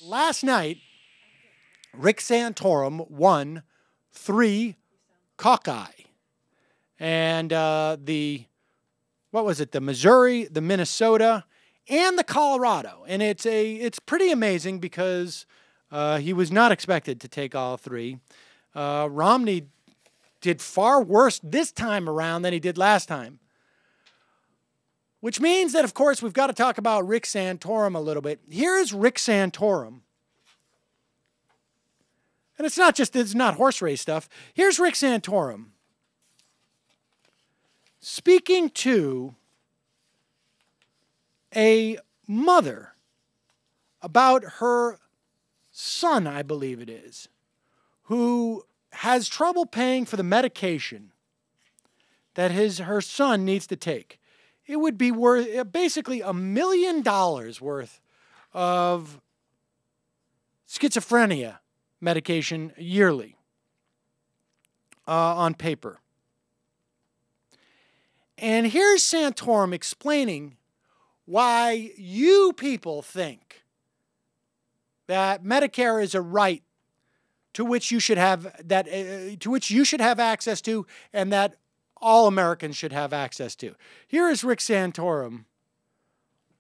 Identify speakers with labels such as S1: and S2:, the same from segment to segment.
S1: last night, Rick Santorum won 3 Cockeye. And what was it? The Missouri, the Minnesota, and the Colorado. And it's pretty amazing because he was not expected to take all 3. Romney did far worse this time around than he did last time. Which means that, of course, we've got to talk about Rick Santorum a little bit. Here's Rick Santorum. And it's not horse race stuff. Here's Rick Santorum speaking to a mother about her son, I believe it is, who has trouble paying for the medication that her son needs to take. It would be worth basically $1 million worth of schizophrenia medication yearly on paper. And here's Santorum explaining why you people think that Medicare is a right to which you should have access to, and that all Americans should have access to. Here is Rick Santorum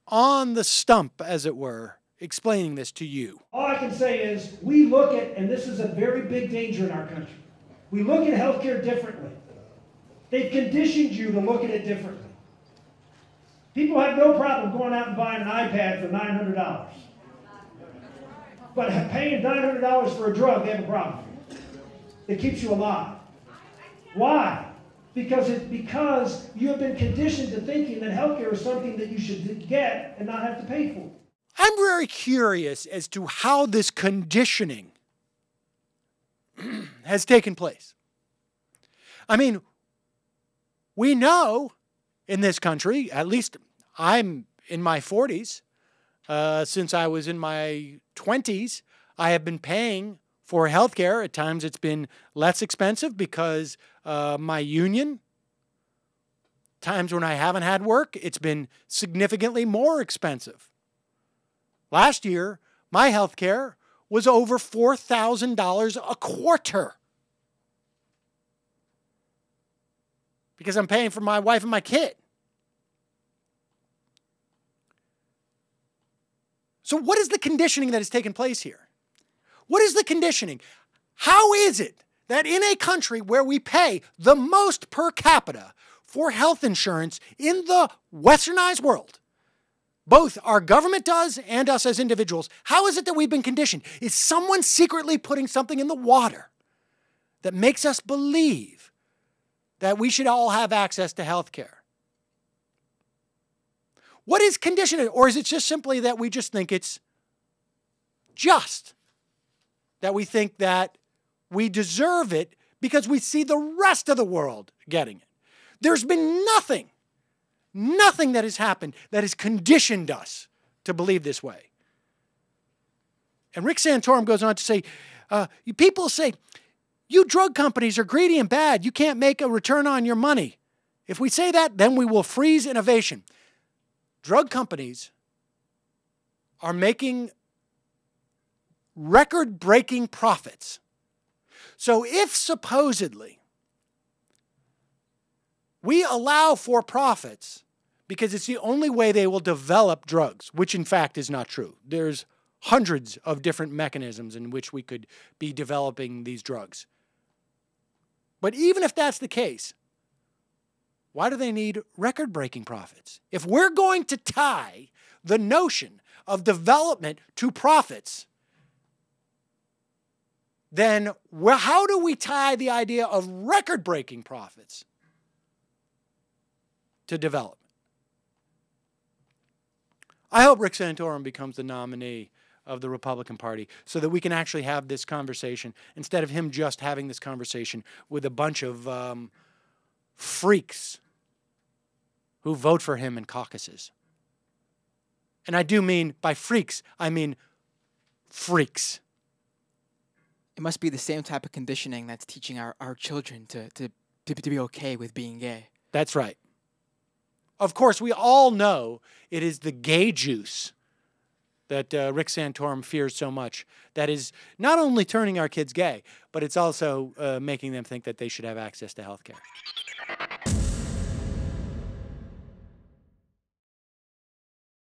S1: on the stump, as it were, explaining this to you.
S2: All I can say is we look at, and this is a very big danger in our country, we look at healthcare differently. They've conditioned you to look at it differently. People have no problem going out and buying an iPad for $900. But paying $900 for a drug, they have a problem. It keeps you alive. Why? Because you have been conditioned to thinking that healthcare is something that you should get and not have to pay for.
S1: I'm very curious as to how this conditioning has taken place. I mean, we know in this country, at least I'm in my 40s, since I was in my 20s, I have been paying for health care. At times it's been less expensive because my union. Times when I haven't had work, it's been significantly more expensive. Last year, my health care was over $4,000 a quarter. Because I'm paying for my wife and my kid. So what is the conditioning that has taken place here? What is the conditioning? How is it that in a country where we pay the most per capita for health insurance in the westernized world, both our government does and us as individuals, how is it that we've been conditioned? Is someone secretly putting something in the water that makes us believe that we should all have access to health care? What is conditioning? Or is it just simply that we just think it's just? That we think that we deserve it because we see the rest of the world getting it. There's been nothing that has happened that has conditioned us to believe this way. And Rick Santorum goes on to say, people say, you drug companies are greedy and bad. You can't make a return on your money. If we say that, then we will freeze innovation. Drug companies are making record-breaking profits. So if supposedly we allow for profits because it's the only way they will develop drugs, which in fact is not true. There's hundreds of different mechanisms in which we could be developing these drugs. But even if that's the case, why do they need record-breaking profits? If we're going to tie the notion of development to profits, then how do we tie the idea of record-breaking profits to development? I hope Rick Santorum becomes the nominee of the Republican Party so that we can actually have this conversation instead of him just having this conversation with a bunch of freaks who vote for him in caucuses. And I do mean, by freaks, I mean freaks.
S3: It must be the same type of conditioning that's teaching our children to be okay with being gay.
S1: That's right. Of course, we all know it is the gay juice that Rick Santorum fears so much, that is not only turning our kids gay, but it's also making them think that they should have access to health care.